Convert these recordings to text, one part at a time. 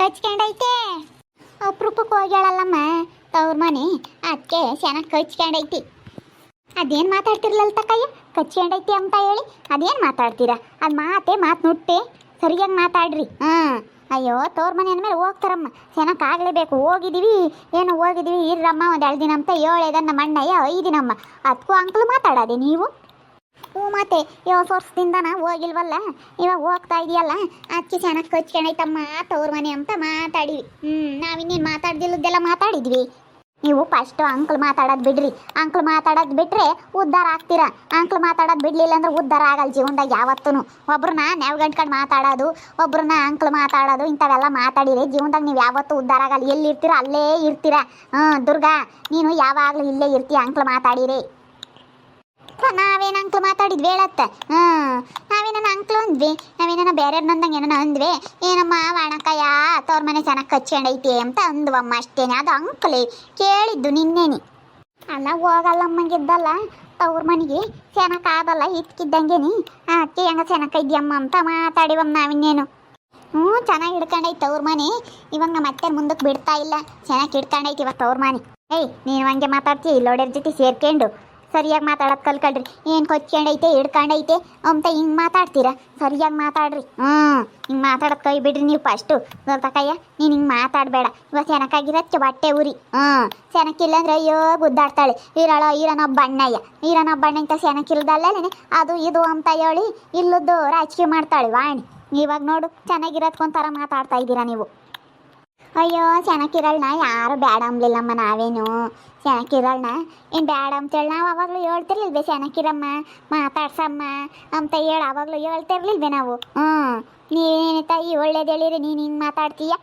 ಕಚ್ಕೊಂಡೈತೆ. ಅಪ್ರೂಪಕ್ಕೆ ಹೋಗ್ಯಾಳಲ್ಲಮ್ಮ ತವ್ರ ಮನೆ, ಅದಕ್ಕೆ ಚೆನ್ನಾಗಿ ಕಚ್ಕೊಂಡೈತಿ. ಅದೇನು ಮಾತಾಡ್ತಿರ್ಲಲ್ಲ ತಕ್ಕಯ್ಯ, ಕಚ್ಕೊಂಡೈತಿ ಅಂತ ಹೇಳಿ ಅದೇನು ಮಾತಾಡ್ತೀರಾ? ಅದು ಮಾತು ನುಟ್ಟೆ ಸರಿಯಾಗಿ ಮಾತಾಡ್ರಿ. ಅಯ್ಯೋ ತವ್ರ ಮನೆ ಅಂದಮೇಲೆ ಹೋಗ್ತಾರಮ್ಮ, ಚೆನ್ನಾಗಿ ಆಗಲೇಬೇಕು. ಹೋಗಿದ್ದೀವಿ ಇರ್ರಮ್ಮ ಒಂದು 2 ದಿನ ಅಂತ ಹೇಳೇದನ್ನ ನಮ್ಮ ಅಣ್ಣಯ್ಯ 5 ದಿನಮ್ಮ. ಅದಕ್ಕೂ ಅಂಕಲು ಮಾತಾಡೋದೆ ನೀವು? ಮತ್ತೆ 7 ವರ್ಷದಿಂದನ ಹೋಗಿಲ್ವಲ್ಲ, ಇವಾಗ ಹೋಗ್ತಾ ಇದೆಯಲ್ಲ, ಅದಕ್ಕೆ ಚೆನ್ನಾಗಿ ಕಚ್ಕೊಂಡೈತಮ್ಮ ತವ್ರ ಮನೆ ಅಂತ ಮಾತಾಡಿವಿ. ನಾವಿನ್ನೇನು ಮಾತಾಡ್ದಿಲ್ಲದೆಲ್ಲ ಮಾತಾಡಿದ್ವಿ. ನೀವು ಫಸ್ಟು ಅಂಕಲ್ ಮಾತಾಡೋದು ಬಿಡ್ರಿ. ಅಂಕಲ್ ಮಾತಾಡೋದು ಬಿಟ್ಟರೆ ಉದ್ಧಾರ ಆಗ್ತೀರಾ. ಅಂಕಲ್ ಮಾತಾಡೋದು ಬಿಡಲಿಲ್ಲ ಅಂದ್ರೆ ಉದ್ಧಾರ ಆಗಲ್ಲ ಜೀವನದಾಗ ಯಾವತ್ತೂ. ಒಬ್ರನ್ನ ನಾವು ಗಂಟ್ಕೊಂಡು ಮಾತಾಡೋದು, ಒಬ್ರನ್ನ ಅಂಕಲ್ ಮಾತಾಡೋದು, ಇಂಥವೆಲ್ಲ ಮಾತಾಡಿರಿ ಜೀವನದಾಗ ನೀವು ಯಾವತ್ತೂ ಉದ್ಧಾರ ಆಗಲ್ಲ. ಎಲ್ಲಿರ್ತೀರ ಅಲ್ಲೇ ಇರ್ತೀರ. ದುರ್ಗಾ, ನೀನು ಯಾವಾಗಲೂ ಇಲ್ಲೇ ಇರ್ತೀಯ ಅಂಕಲ್ ಮಾತಾಡಿರಿ. ನಾವೇನು ಅಂಕ್ಲು ಮಾತಾಡಿದ್ವಿ ಹೇಳತ್ತ? ನಾವೇನ ಅಂಕ್ಲು ಅಂದ್ವಿ, ನಾವೇನ ಬೇರೆಯವ್ರನ್ನಂದಂಗೆ ಏನೋ ಅಂದ್ವಿ. ಏನಮ್ಮ ವಾಣಕಯ್ಯ ತವ್ರ ಮನೆ ಚೆನ್ನಾಗಿ ಕಚ್ಕೊಂಡೈತಿ ಅಂತ ಅಂದ್ವಮ್ಮ, ಅಷ್ಟೇನೆ. ಅದು ಅಂಕ್ಲೇ ಕೇಳಿದ್ದು ನಿನ್ನೇನಿ. ಅಲ್ಲ ಹೋಗಲ್ಲಮ್ಮಂಗಿದ್ದಲ್ಲ ತವ್ರ ಮನೆಗೆ, ಚೆನ್ನಾಗಾದಲ್ಲ ಇದ್ಕಿದ್ದಂಗೆನಿ. ಅದಕ್ಕೆ ಹೆಂಗ ಚೆನ್ನಾಗಿದ್ಯಮ್ಮ ಅಂತ ಮಾತಾಡಿವಮ್ಮ ನಾವಿನ್ನೇನು. ಚೆನ್ನಾಗಿ ಹಿಡ್ಕೊಂಡೈತಿ ತವ್ರ ಮನೆ. ಇವಾಗ ನಮ್ಮ ಅತ್ತೆ ಮುಂದಕ್ಕೆ ಬಿಡ್ತಾ ಇಲ್ಲ, ಚೆನ್ನಾಗಿ ಹಿಡ್ಕೊಂಡೈತಿ ಇವಾಗ ತವ್ರ ಮನೆ. ನೀನು ಹಂಗೆ ಮಾತಾಡ್ತೀಯ ಇಲ್ಲೋಡ್ಯರ ಜೊತೆ ಸೇರ್ಕೊಂಡು ಸರಿಯಾಗಿ ಮಾತಾಡೋದು ಕಲ್ಕಳ್ರಿ. ಏನು ಕೊಚ್ಕೊಂಡೈತೆ ಹಿಡ್ಕೊಂಡೈತೆ ಅಂತ ಹಿಂಗೆ ಮಾತಾಡ್ತೀರಾ? ಸರಿಯಾಗಿ ಮಾತಾಡ್ರಿ. ಹಿಂಗೆ ಮಾತಾಡೋದು ಕೈ ಬಿಡ್ರಿ ನೀವು ಫಸ್ಟು. ತಕ್ಕಯ್ಯ ನೀನು ಹಿಂಗೆ ಮಾತಾಡಬೇಡ. ಇವಾಗ ಚೆನ್ನಾಗಿರೋಕ್ಕೆ ಬಟ್ಟೆ ಉರಿ. ಚೆನ್ನಾಗಿಲ್ಲ ಅಂದ್ರೆ ಅಯ್ಯೋ ಗುದ್ದಾಡ್ತಾಳೆ. ಈರನೊಬ್ಬ ಅಣ್ಣಯ್ಯ ಅಂತ ಚೆನ್ನಾಗಿಲ್ದಲ್ಲೇ ಅದು ಇದು ಅಂತ ಹೇಳಿ ಇಲ್ಲದ್ದು ರಾಜಕೀಯ ಮಾಡ್ತಾಳೆ ವಾಣಿ. ಇವಾಗ ನೋಡು ಚೆನ್ನಾಗಿರೋದ್ಕೊಂಥರ ಮಾತಾಡ್ತಾ ಇದ್ದೀರಾ ನೀವು. ಅಯ್ಯೋ ಚೆನ್ನಾಗಿರಲ್ನ ಯಾರು ಬೇಡ ಅಂಬ್ಲಿಲ್ಲಮ್ಮ, ನಾವೇನು ಚೆನ್ನಾಗಿರಲ್ನ ಏನು ಬೇಡ ಅಂತೇಳಿ ನಾವು ಅವಾಗಲೂ ಹೇಳ್ತಿರ್ಲಿಲ್ವೇ ಚೆನ್ನಾಗಿರಮ್ಮ ಮಾತಾಡ್ಸಮ್ಮ ಅಂತ ಹೇಳಿ ಅವಾಗಲೂ ಹೇಳ್ತಿರ್ಲಿಲ್ವೇ ನಾವು. ನೀನೇನು ತಾಯಿ ಒಳ್ಳೇದು ಹೇಳಿರಿ, ನೀನು ಹಿಂಗೆ ಮಾತಾಡ್ತೀಯ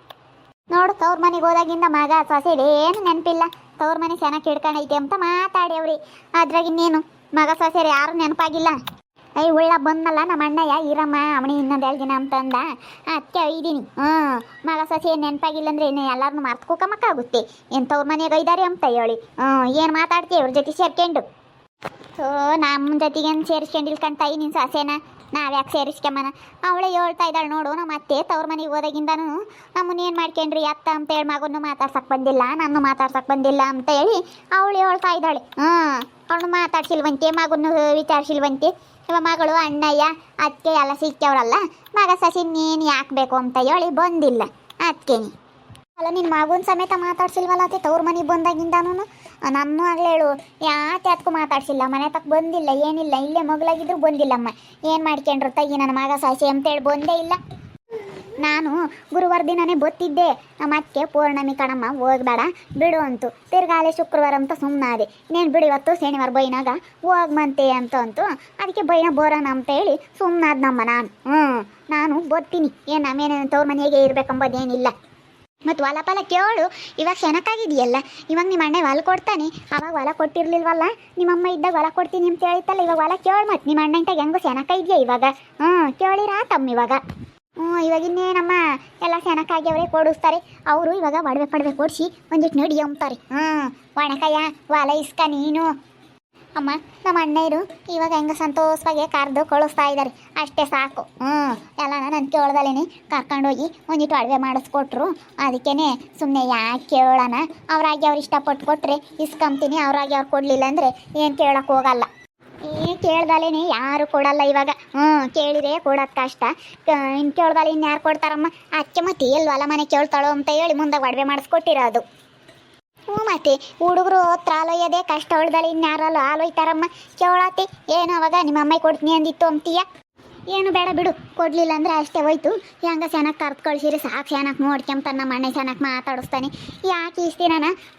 ನೋಡು. ತವ್ರ ಮನೆಗೆ ಹೋದಾಗಿಂದ ಮಗ ಸೊಸೆದೇನು ನೆನಪಿಲ್ಲ. ತವ್ರ ಮನೆ ಚೆನ್ನಾಗಿ ಹಿಡ್ಕೊಂಡೈತೆ ಅಂತ ಮಾತಾಡ್ಯವ್ರಿ. ಅದ್ರಾಗ ಇನ್ನೇನು ಮಗ ಸೊಸೆರು ಯಾರು ನೆನಪಾಗಿಲ್ಲ. ಉಳ್ಳ ಬಂದಲ್ಲ ನಮ್ಮ ಅಣ್ಣಯ್ಯ ಇರಮ್ಮ ಅವನಿ ಇನ್ನೊಂದು 2 ದಿನ ಅಂತಂದ, ಅದಕ್ಕೆ ಒಯ್ದೀನಿ. ಮಗ ಸೊಸೆ ಏನು ನೆನಪಾಗಿಲ್ಲ ಅಂದ್ರೆ ಇನ್ನು ಎಲ್ಲರನ್ನೂ ಮರ್ತ್ಕೋಕಮಕ್ಕಾಗುತ್ತೆ. ಏನು ತವ್ರ ಮನೆಗೆ ಒಯ್ದಾರೆ ಅಂತ ಹೇಳಿ ಏನು ಮಾತಾಡ್ತೀವಿ ಇವ್ರ ಜೊತೆ ಸೇರ್ಕೊಂಡು. ನಮ್ಮ ಜೊತೆಗೇನು ಸೇರಿಸ್ಕೊಂಡಿಲ್ಕಂತಾಯಿ ನಿನ್ನ ಸೊಸೆನ ನಾವ್ಯಾಕೆ ಸೇರಿಸ್ಕೊಂಬನ? ಅವಳೇ ಹೇಳ್ತಾ ಇದ್ದಾಳೆ ನೋಡು, ನಮ್ಮ ಅತ್ತೆ ತವ್ರ ಮನೆಗೆ ಹೋದಾಗಿಂದನೂ ನಮ್ಮನ್ನೇನು ಮಾಡ್ಕೊಂಡ್ರಿ ಅತ್ತ ಅಂತ ಹೇಳಿ ಮಗನ್ನು ಮಾತಾಡ್ಸಕ್ಕೆ ಬಂದಿಲ್ಲ, ನಾನು ಮಾತಾಡ್ಸಕ್ಕೆ ಬಂದಿಲ್ಲ ಅಂತ ಹೇಳಿ ಅವಳು ಹೇಳ್ತಾ ಇದ್ದಾಳೆ. ಅವಳು ಮಾತಾಡ್ಸಿಲ್ವಂತೆ, ಮಗನ್ನು ವಿಚಾರಿಸಿಲ್ವಂತೆ. ಇವ ಮಗಳು ಅಣ್ಣಯ್ಯ ಅದಕ್ಕೆ ಎಲ್ಲ ಸಿಕ್ಕವ್ರಲ್ಲ, ಮಗ ಸಸಿ ನೀನು ಯಾಕೆ ಬೇಕು ಅಂತ ಹೇಳಿ ಬಂದಿಲ್ಲ. ಅದಕ್ಕೇನಿ ಅಲ್ಲ ನಿನ್ನ ಮಗನ ಸಮೇತ ಮಾತಾಡ್ಸಿಲ್ವಲ್ಲ ಅತ್ತೆ ತವ್ರ ಮನೆಗೆ ಬಂದಾಗಿಂದಾನು. ನಮ್ಮೂ ಆಗಲೇ ಹೇಳು ಯಾಕೆ ಅದಕ್ಕೂ ಮಾತಾಡ್ಸಿಲ್ಲ, ಮನೆ ತಕ್ಕ ಬಂದಿಲ್ಲ ಏನಿಲ್ಲ, ಇಲ್ಲೇ ಮಗಳಾಗಿದ್ರು ಬಂದಿಲ್ಲಮ್ಮ. ಏನು ಮಾಡ್ಕೊಂಡ್ರು ತಗಿ ನನ್ನ ಮಗ ಸಸಿ ಅಂತೇಳಿ ಬಂದೇ ಇಲ್ಲ. ನಾನು ಗುರುವಾರ ದಿನನೇ ಗೊತ್ತಿದ್ದೆ ನಮ್ಮ ಅತ್ತೆ ಪೌರ್ಣಮಿ ಕಣಮ್ಮ ಹೋಗ್ಬೇಡ ಬಿಡು ಅಂತು. ತಿರ್ಗಾಲೆ ಶುಕ್ರವಾರ ಅಂತ ಸುಮ್ಮನಾದೆ. ಇನ್ನೇನು ಬಿಡು ಇವತ್ತು ಶನಿವಾರ ಬೈನಾಗ ಹೋಗ್ಮಂತೆ ಅಂತು. ಅದಕ್ಕೆ ಬೈನ ಬೋರೋಣ ಅಂತ ಹೇಳಿ ಸುಮ್ಮನಾದ್ನಮ್ಮ ನಾನು ಬರ್ತೀನಿ. ಏನು ನಮ್ಮೇನೇನು ತವ್ರ ಮನೆಗೆ ಇರ್ಬೇಕಂಬೋದೇನಿಲ್ಲ. ಮತ್ತು ಹೊಲ ಕೇಳು, ಇವಾಗ ಚೆನ್ನಾಗಿದೆಯಲ್ಲ. ಇವಾಗ ನಿಮ್ಮ ಅಣ್ಣ ಹೊಲ ಕೊಡ್ತಾನೆ, ಅವಾಗ ಹೊಲ ಕೊಟ್ಟಿರ್ಲಿಲ್ವಲ್ಲ, ನಿಮ್ಮಮ್ಮ ಇದ್ದಾಗ ಹೊಲ ಕೊಡ್ತೀನಿ ಅಂತ ಹೇಳಿತ್ತಲ್ಲ. ಇವಾಗ ಹೊಲ ಕೇಳು, ಮತ್ತು ನಿಮ್ಮ ಅಣ್ಣ ಇಂತಾಗ ಹೆಂಗೋ ಚೆನ್ನಾಗಿದೆಯಾ ಇವಾಗ? ಕೇಳಿರಾ ತಮ್ಮ ಇವಾಗ? ಇವಾಗ ಇನ್ನೇನಮ್ಮ ಎಲ್ಲ ಚೆನ್ನಾಗಾಗ್ಯವ್ರೆ ಕೊಡಿಸ್ತಾರೆ ಅವರು. ಇವಾಗ ಒಡವೆ ಕೊಡಿಸಿ ಒಂದಿಟ್ಟು ನಡಿ ಅಂಬ್ತಾರೆ. ಒಣಕಯ್ಯ ಹೊಲ ಇಸ್ಕ ನೀನು ಅಮ್ಮ. ನಮ್ಮ ಅಣ್ಣಯ್ಯರು ಇವಾಗ ಹೆಂಗೆ ಸಂತೋಷವಾಗಿ ಕರೆದು ಕಳಿಸ್ತಾ ಇದ್ದಾರೆ, ಅಷ್ಟೇ ಸಾಕು. ಎಲ್ಲನ ನಾನು ಕೇಳ್ದಲೇನೆ ಕರ್ಕೊಂಡೋಗಿ ಒಂದಿಟ್ಟು ಅಡುಗೆ ಮಾಡಿಸ್ಕೊಟ್ರು. ಅದಕ್ಕೇ ಸುಮ್ಮನೆ ಯಾಕೆ ಕೇಳೋಣ, ಅವ್ರಾಗಿ ಅವ್ರು ಇಷ್ಟಪಟ್ಟು ಕೊಟ್ಟರೆ ಇಸ್ಕೊಂತೀನಿ, ಅವ್ರಾಗಿ ಅವ್ರು ಕೊಡಲಿಲ್ಲ ಅಂದರೆ ಏನು ಕೇಳೋಕೆ ಹೋಗಲ್ಲ. ಕೇಳ್ದಲೇನೆ ಯಾರು ಕೊಡಲ್ಲ ಇವಾಗ. ಕೇಳಿದ್ರೆ ಕೊಡೋದು ಕಷ್ಟ. ಇನ್ನು ಕೇಳ್ದಲ್ಲ ಇನ್ಯಾರು ಕೊಡ್ತಾರಮ್ಮ? ಅಚ್ಚೆ ಮತ್ತೆ ಎಲ್ವಲ್ಲ ಮನೆ ಕೇಳ್ತಾಳೋ ಅಂತ ಹೇಳಿ ಮುಂದಾಗ ಒಡವೆ ಮಾಡಿಸ್ಕೊಟ್ಟಿರೋದು. ಮತ್ತೆ ಹುಡುಗರು ಹತ್ರ ಆಲೋಯ್ಯದೇ ಕಷ್ಟ, ಹೊಳ್ದಲ್ಲ ಇನ್ಯಾರಲ್ಲ ಆಲೋಯ್ತಾರಮ್ಮ. ಕೇಳತ್ತೆ ಏನು ಅವಾಗ ನಿಮ್ಮ ಅಮ್ಮ ಕೊಡ್ತೀನಿ ಅಂದಿತ್ತು ಅಂತೀಯ? ಏನು ಬೇಡ ಬಿಡು, ಕೊಡಲಿಲ್ಲ ಅಂದರೆ ಅಷ್ಟೇ ಹೋಯ್ತು. ಹೆಂಗೆ ಚೆನ್ನಾಗಿ ಕರ್ದು ಕಳಿಸಿರಿ ಸಾಕು. ಚೆನ್ನಾಗಿ ನೋಡ್ಕೊಂತಾನೆ ನಮ್ಮ ಅಣ್ಣ, ಚೆನ್ನಾಗಿ ಮಾತಾಡಿಸ್ತಾನೆ. ಯಾಕೆ ಇಸ್ತೀನ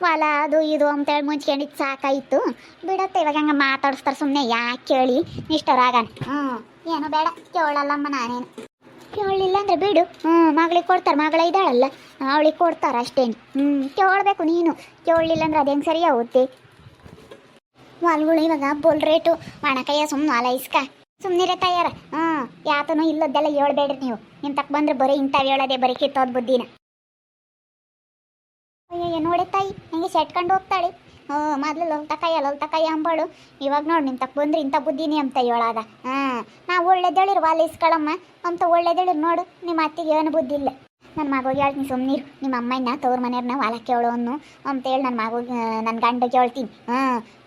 ಹೊಲ ಅದು ಇದು ಅಂತೇಳಿ ಮುಂಚ್ಕೊಂಡಿದ್ದು ಸಾಕಾಯಿತು ಬಿಡತ್ತೆ. ಇವಾಗ ಹಂಗೆ ಮಾತಾಡಿಸ್ತಾರೆ ಸುಮ್ಮನೆ ಯಾಕೆ ಕೇಳಿ ಇಷ್ಟರಾಗಣ. ಏನು ಬೇಡ ಕೇಳಲ್ಲಮ್ಮ ನಾನೇನು. ಕೇಳಲಿಲ್ಲ ಅಂದರೆ ಬಿಡು. ಮಗಳಿಗೆ ಕೊಡ್ತಾರೆ, ಮಗಳ ಇದ್ದಾಳಲ್ಲ ಅವಳಿಗೆ ಕೊಡ್ತಾರೆ ಅಷ್ಟೇನು. ಕೇಳಬೇಕು ನೀನು. ಕೇಳಲಿಲ್ಲ ಅಂದ್ರೆ ಅದು ಹೆಂಗೆ ಸರಿ ಆಗುತ್ತೆ? ಹೊಲ್ಗಳು ಇವಾಗ ಬೋಲ್ ರೇಟು. ಒಣಕಯ್ಯ ಸುಮ್ಮನೆ ಹೊಲ ಇಸ್ಕ ಸುಮ್ಮನಿರೇ ತಯಾರ. ಯಾತನೂ ಇಲ್ಲದ್ದೆಲ್ಲ ಹೇಳ್ಬೇಡ್ರಿ ನೀವು. ನಿಮ್ಮ ತಕ್ಕ ಬಂದ್ರೆ ಬರೀ ಇಂಥವು ಹೇಳೋದೆ, ಬರೀ ಕಿತ್ತೋದ್ ಬುದ್ಧಿನ. ಅಯ್ಯಯ್ಯ ನೋಡಿ ತಾಯಿ ಹಿಂಗೆ ಸೆಟ್ಕೊಂಡು ಹೋಗ್ತಾಳೆ. ಮೊದಲು ಲೊಲ್ತಕಯ್ಯ ಅಂಬಾಳು. ಇವಾಗ ನೋಡಿ ನಿಮ್ಮ ತಕ್ಕ ಬಂದ್ರೆ ಇಂಥ ಬುದ್ಧಿನಿ ಅಂತ ಹೇಳೋದ. ನಾವು ಒಳ್ಳೇದೇಳಿರು ವಾಲ ಇಸ್ಕೊಳಮ್ಮ ಅಂತ ಒಳ್ಳೇದೇಳಿರು ನೋಡು. ನಿಮ್ಮ ಅತ್ತಿಗೆ ಏನು ಬುದ್ಧಿ ಇಲ್ಲ. ನನ್ನ ಮಗೋಗಿ ಹೇಳ್ತೀನಿ ಸುಮ್ಮನಿರು, ನಿಮ್ಮ ಅಮ್ಮನ ತವ್ರ ಮನೆಯವ್ರನ್ನ ಹೊಲಕ್ಕೆ ಹೇಳು ಅನ್ನು ಅಂತೇಳಿ ನನ್ನ ಮಗೋಗಿ ನನ್ನ ಗಂಡಗೆ ಹೇಳ್ತೀನಿ.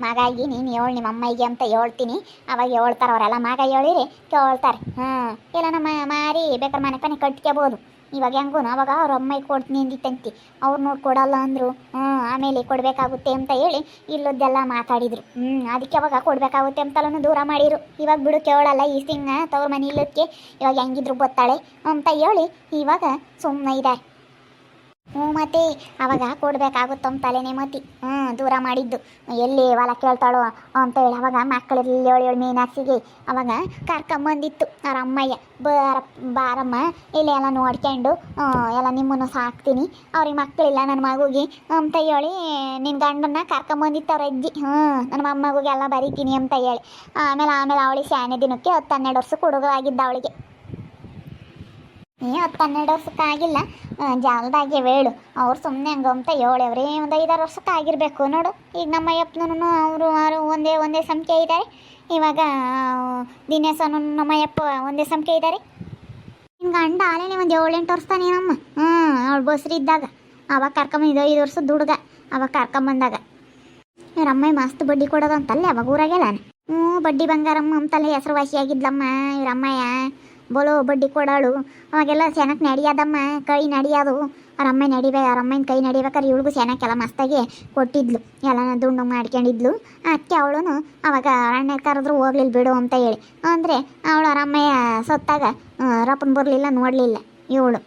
ಮಗಾಗಿ ನೀನು ಹೇಳು ನಿಮ್ಮ ಅಮ್ಮಗೆ ಅಂತ ಹೇಳ್ತೀನಿ. ಅವಾಗ ಹೇಳ್ತಾರೆ ಅವರೆಲ್ಲ, ಮಗ ಹೇಳಿರಿ ಕೇಳ್ತಾರೆ. ಎಲ್ಲ ನಮ್ಮ ಮಾರಿ ಬೇಕಾದ್ರೆ ಮನೆ ಪನೆ ಕಟ್ಕೋಬೋದು. ಇವಾಗ ಹೆಂಗೂ ಅವಾಗ ಅವ್ರ ಅಮ್ಮಗೆ ಕೊಡ್ತೀನಿ ಅಂದಿತ್ತಂತಿ, ಅವ್ರು ನೋಡಿ ಕೊಡಲ್ಲ ಅಂದರು. ಆಮೇಲೆ ಕೊಡಬೇಕಾಗುತ್ತೆ ಅಂತ ಹೇಳಿ ಇಲ್ಲದ್ದೆಲ್ಲ ಮಾತಾಡಿದ್ರು. ಅದಕ್ಕೆ ಅವಾಗ ಕೊಡಬೇಕಾಗುತ್ತೆ ಅಂತಲೂ ದೂರ ಮಾಡಿರು. ಇವಾಗ ಬಿಡು ಕೇಳಲ್ಲ ಈ ಸಿಂಗ ತವ್ರ ಮನೆ ಇಲ್ಲದಕ್ಕೆ, ಇವಾಗ ಹೆಂಗಿದ್ರು ಗೊತ್ತಾಳೆ ಅಂತ ಹೇಳಿ ಇವಾಗ ಸುಮ್ಮನೆ ಇದ್ದಾರೆ. ಮತ್ತೆ ಅವಾಗ ಕೊಡ್ಬೇಕಾಗುತ್ತಂತ ತಲೆನೇ ಮತಿ ದೂರ ಮಾಡಿದ್ದು. ಎಲ್ಲಿ ಹೊಲ ಕೇಳ್ತಾಳೋ ಅಂತೇಳಿ ಅವಾಗ ಮಕ್ಕಳಲ್ಲಿ ಏಳು ಮೀನಾಕ್ಷಿಗೆ ಅವಾಗ ಕರ್ಕೊಂಬಂದಿತ್ತು ಅವ್ರ ಅಮ್ಮಯ್ಯ. ಬಾರಮ್ಮ ಇಲ್ಲಿ ಎಲ್ಲ ನೋಡ್ಕೊಂಡು ಎಲ್ಲ ನಿಮ್ಮನ್ನು ಸಾಕ್ತೀನಿ, ಅವ್ರಿಗೆ ಮಕ್ಕಳಿಲ್ಲ ನನ್ನ ಮಗುಗೆ ಅಂತ ಹೇಳಿ ನಿನ್ನ ಗಂಡನ್ನ ಕರ್ಕೊಂಬಂದಿತ್ತು ಅವ್ರ ಅಜ್ಜಿ. ನನ್ನ ಮೊಮ್ಮಗುಗೆ ಎಲ್ಲ ಬರೀತೀನಿ ಅಂತ ಹೇಳಿ ಆಮೇಲೆ ಅವಳಿಗೆ ಶಾನೆ ದಿನಕ್ಕೆ 10-12 ವರ್ಷಕ್ಕೆ ಹುಡುಗರಾಗಿದ್ದ ಅವಳಿಗೆ. 10-12 ವರ್ಷಕ್ಕೆ ಆಗಿಲ್ಲ, ಜಾಲದಾಗೆ ವೇಳು ಅವ್ರು ಸುಮ್ಮನೆ ಹಂಗಂತ ಹೇಳವ್ರಿ. ಒಂದು 5-6 ವರ್ಷಕ್ಕೆ ಆಗಿರಬೇಕು ನೋಡು. ಈಗ ನಮ್ಮ ಅಯ್ಯಪ್ಪನೂ ಅವರು ಒಂದೇ ಸಂಖ್ಯೆ ಇದ್ದಾರೆ. ಇವಾಗ ದಿನೇಶನು ನಮ್ಮ ಅಯ್ಯಪ್ಪ ಒಂದೇ ಸಂಖ್ಯೆ ಇದ್ದಾರೆ. ನಿನ್ನ ಗಂಡ ಆಲೇನೆ ಒಂದು 7-8 ವರ್ಷ ತಾನೇನಮ್ಮ. ಅವಳು ಬಸ್ರಿ ಇದ್ದಾಗ ಅವಾಗ ಕರ್ಕೊಂಬಂದಿದ್ದು 5 ವರ್ಷದ ಹುಡುಗ ಅವಾಗ ಕರ್ಕೊಂಬಂದಾಗ. ಇವ್ರ ಅಮ್ಮ ಮಸ್ತ್ ಬಡ್ಡಿ ಕೊಡೋದಂತಲ್ಲೇ ಅವಾಗ ಊರಾಗೆಲ್ಲ. ಬಡ್ಡಿ ಬಂಗಾರಮ್ಮ ಅಂತಲೇ ಹೆಸರುವಾಸಿಯಾಗಿದ್ಲಮ್ಮ ಇವ್ರ ಅಮ್ಮಯ್ಯ. ಬೋಲೋ ಬಡ್ಡಿ ಕೊಡಾಳು. ಅವಾಗೆಲ್ಲ ಸೆನಕ್ಕೆ ನಡಿಯೋದಮ್ಮ, ಕೈ ನಡಿಯೋದು. ಅವ್ರ ಅಮ್ಮ ಅವ್ರ ಅಮ್ಮನ ಕೈ ನಡಿಬೇಕಾದ್ರೆ ಇವಳಿಗೂ ಸೆನಕ್ಕೆಲ್ಲ ಮಸ್ತಾಗಿ ಕೊಟ್ಟಿದ್ಲು, ಎಲ್ಲ ದುಂಡು ಮಾಡ್ಕೊಂಡಿದ್ಲು. ಅದಕ್ಕೆ ಅವಳು ಅವಾಗ ಅಣ್ಣ ಕರೆದ್ರು ಹೋಗ್ಲಿಲ್ಲ ಬಿಡು ಅಂತ ಹೇಳಿ. ಅಂದರೆ ಅವಳು ಅವ್ರ ಅಮ್ಮಯ್ಯ ಸತ್ತಾಗ ರಪ್ಪನ ಬರಲಿಲ್ಲ, ನೋಡಲಿಲ್ಲ ಇವಳು.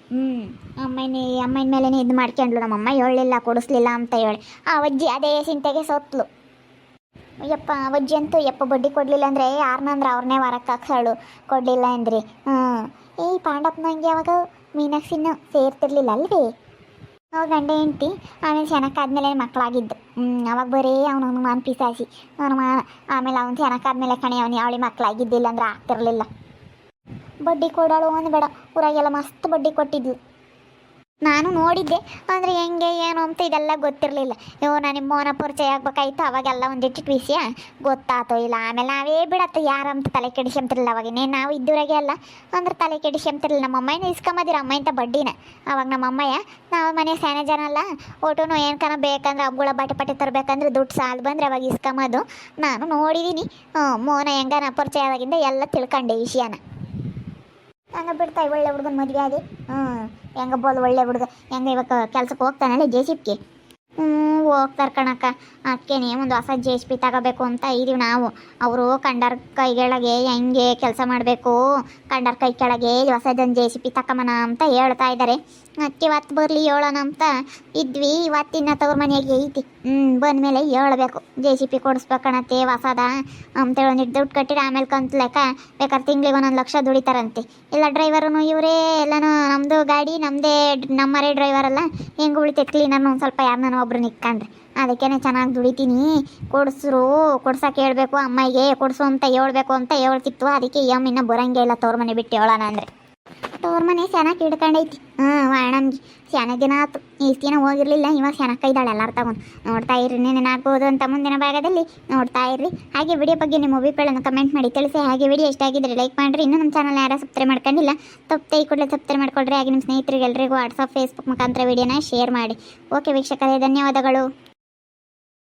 ಅಮ್ಮನ ಮೇಲೇ ಇದು ಮಾಡ್ಕೊಂಡ್ಲು. ನಮ್ಮಮ್ಮ ಹೇಳಲಿಲ್ಲ, ಕೊಡಿಸ್ಲಿಲ್ಲ ಅಂತ ಹೇಳಿ ಆ ಅಜ್ಜಿ ಅದೇ ಚಿಂತೆಗೆ ಸೋತ್ಲು. ಯಪ್ಪ ಅವಜ್ಜಿ ಅಂತೂ ಯಪ್ಪ ಬಡ್ಡಿ ಕೊಡಲಿಲ್ಲ ಅಂದರೆ ಯಾರನ್ನಂದ್ರೆ ಅವ್ರನ್ನೇ ಹೊರಕ್ಕೆ ಹಾಕ್ಸಾಳು, ಕೊಡಲಿಲ್ಲ ಅಂದ್ರಿ. ಪಾಂಡಪ್ಪನಂಗೆ ಅವಾಗ ಮೀನಾಕ್ಷಿನೂ ಸೇರ್ತಿರ್ಲಿಲ್ಲ ಅಲ್ವೇ. ಅವಾಗ ಗಂಡ ಹೆಂಡ್ತಿ ಆಮೇಲೆ ಚೆನ್ನಾಗಾದ್ಮೇಲೆ ಮಕ್ಕಳಾಗಿದ್ದು. ಅವಾಗ ಬರೀ ಅವನು ಮಾನ್ ಪಿಸಾಸಿ ಆಮೇಲೆ ಅವ್ನು ಚೆನ್ನಾಗಾದ್ಮೇಲೆ ಕಣೆ ಅವಳಿ ಮಕ್ಕಳಾಗಿದ್ದಿಲ್ಲ ಅಂದ್ರೆ ಆಗ್ತಿರ್ಲಿಲ್ಲ. ಬಡ್ಡಿ ಕೊಡೋಳು ಅಂದ್ಬೇಡ, ಊರಾಗೆಲ್ಲ ಮಸ್ತ್ ಬಡ್ಡಿ ಕೊಟ್ಟಿದ್ಲು. ನಾನು ನೋಡಿದ್ದೆ, ಅಂದರೆ ಹೆಂಗೆ ಏನು ಅಂತ ಇದೆಲ್ಲ ಗೊತ್ತಿರಲಿಲ್ಲ. ನಾನು ನಿಮ್ಮ ಮೋನ ಪರಿಚಯ ಆಗ್ಬೇಕಾಯ್ತು, ಅವಾಗೆಲ್ಲ ಒಂದಿಟ್ಟು ವಿಷಯ ಗೊತ್ತಾತೋ ಇಲ್ಲ. ಆಮೇಲೆ ನಾವೇ ಬಿಡತ್ತ ಯಾರಂತ ತಲೆ ಕೆಡಿಸ್ಕೊಂತಿರಲಿಲ್ಲ. ಅವಾಗೇನೆ ನಾವು ಇದ್ದೂರಾಗೆ ಅಲ್ಲ ಅಂದ್ರೆ ತಲೆ ಕೆಡಿಸ್ಕೊಂತಿರಲಿಲ್ಲ. ನಮ್ಮ ಅಮ್ಮನ ಇಸ್ಕೊಂಬದಿರ ಅಮ್ಮಂತ ಬಡ್ಡಿನ. ಅವಾಗ ನಮ್ಮ ಅಮ್ಮಯ್ಯ ನಾವು ಮನೆ ಸಣ್ಣ ಜನ ಅಲ್ಲ, ಒಟ್ಟುನು ಏನ್ಕನ ಬೇಕಂದ್ರೆ ಹಬ್ಬಗಳ ಬಟ್ಟೆ ತರಬೇಕಂದ್ರೆ ದುಡ್ಡು ಸಾಲು ಬಂದರೆ ಅವಾಗ ಇಸ್ಕೊಂಬೋದು. ನಾನು ನೋಡಿದ್ದೀನಿ ಮೋನ ಹೆಂಗನ ಪರಿಚಯ ಆದಾಗಿಂದ ಎಲ್ಲ ತಿಳ್ಕೊಂಡೆ ವಿಷಯನ. ಹಂಗೆ ಬಿಡ್ತಾಯಿ ಒಳ್ಳೆ ಹುಡುಗನ ಮದುವೆ ಆಗಿ ಹೆಂಗೆ ಬೋದು ಒಳ್ಳೆ ಹುಡುಗ ಹೆಂಗೆ ಇವಾಗ ಕೆಲ್ಸಕ್ಕೆ ಹೋಗ್ತಾನಲ್ಲ ಜೆ.ಸಿ.ಬಿ.ಗೆ. ಹೋಗ್ತಾರೆ ಕಣಕ್ಕ. ಅದಕ್ಕೇನೆ ಒಂದು ಹೊಸ ಜೆ.ಸಿ.ಬಿ ತಗೋಬೇಕು ಅಂತ ಇದೀವಿ ನಾವು. ಅವರು ಕಂಡರ್ ಕೈ ಕೆಳಗೆ ಹೆಂಗೆ ಕೆಲಸ ಮಾಡಬೇಕು, ಕಂಡರ್ ಕೈ ಕೆಳಗೆ ಹೊಸದೊಂದು ಜೆ.ಸಿ.ಬಿ ತಗೊಂಬನ ಅಂತ ಹೇಳ್ತಾ ಇದ್ದಾರೆ. ಅದಕ್ಕೆ ಇವತ್ತು ಬರಲಿ ಹೇಳೋಣ ಅಂತ ಇದ್ವಿ. ಇವತ್ತಿನ ತವ್ರ ಮನೆಯಾಗೆ ಐತಿ. ಬಂದಮೇಲೆ ಹೇಳ್ಬೇಕು ಜೆ.ಸಿ.ಬಿ ಕೊಡಿಸ್ಬೇಕಣತ್ತೆ ಹೊಸದ ಅಂತೇಳಿ ಒಂದಿಟ್ಟು ದುಡ್ಡು ಕಟ್ಟಿದ್ರೆ ಆಮೇಲೆ ಕಂತ್ಲೆಕ್ಕ ಬೇಕಾದ್ರೆ ತಿಂಗಳಿಗೆ 1 ಲಕ್ಷ ದುಡಿತಾರಂತೆ. ಎಲ್ಲ ಡ್ರೈವರೂ ಇವರೇ, ಎಲ್ಲನೂ ನಮ್ಮದು ಗಾಡಿ ನಮ್ಮದೇ, ನಮ್ಮರೇ ಡ್ರೈವರ್ ಅಲ್ಲ. ಹೆಂಗೆ ಉಳಿತೈತೆ ಕ್ಲೀನರ್ ಒಂದು ಸ್ವಲ್ಪ ಯಾರನ್ನ ಒಬ್ರು ನಿಕ್ಕೊಂಡ್ರೆ. ಅದಕ್ಕೇ ಚೆನ್ನಾಗಿ ದುಡಿತೀನಿ, ಕೊಡ್ಸಕ್ಕೆ ಹೇಳ್ಬೇಕು ಅಮ್ಮಗೆ, ಕೊಡಿಸು ಅಂತ ಹೇಳ್ಬೇಕು ಅಂತ ಹೇಳ್ತಿತ್ತು. ಅದಕ್ಕೆ ಇನ್ನ ಬರೋಂಗೆ ಇಲ್ಲ ತವ್ರ ಮನೆ ಬಿಟ್ಟು ಹೇಳೋಣ ಅಂದರೆ. ತವ್ರ ಮನೆ ಚೆನ್ನಾಗಿ ಹಿಡ್ಕೊಂಡೈತಿ. ನಮ್ಗೆ ಶಾನೆ ದಿನ ಆಯ್ತು, ಇಷ್ಟು ದಿನ ಹೋಗಿರಲಿಲ್ಲ. ಇವಾಗ ಚೆನ್ನಾಗಿ ಇದ್ದಾಳೆ. ಎಲ್ಲರೂ ತಗೊಂಡು ನೋಡ್ತಾ ಇರ್ರಿ, ನೆನಾಗ್ಬೋದು ಅಂತ ಮುಂದಿನ ಭಾಗದಲ್ಲಿ ನೋಡ್ತಾ ಇರ್ರಿ. ಹಾಗೆ ವಿಡಿಯೋ ಬಗ್ಗೆ ನಿಮ್ಮ ಅಭಿಪ್ರಾಯವನ್ನು ಕಮೆಂಟ್ ಮಾಡಿ ತಿಳಿಸಿ. ಹಾಗೆ ವಿಡಿಯೋ ಇಷ್ಟ ಆಗಿದ್ರೆ ಲೈಕ್ ಮಾಡಿರಿ. ಇನ್ನೂ ನಮ್ಮ ಚಾನಲ್ ಯಾರು ಸಬ್ಸ್ಕ್ರೈಬ್ ಮಾಡ್ಕೊಂಡಿಲ್ಲ ತಪ್ಪದೆ ಈ ಕೂಡಲೇ ಸಬ್ಸ್ಕ್ರೈಬ್ ಮಾಡ್ಕೊಳ್ರಿ. ಹಾಗೆ ನಿಮ್ಮ ಸ್ನೇಹಿತರಿಗೆ ಎಲ್ಲರಿಗೂ ವಾಟ್ಸಪ್ ಫೇಸ್ಬುಕ್ ಮುಖಾಂತರ ವಿಡಿಯೋನ ಶೇರ್ ಮಾಡಿ. ಓಕೆ ವೀಕ್ಷಕರೇ, ಧನ್ಯವಾದಗಳು.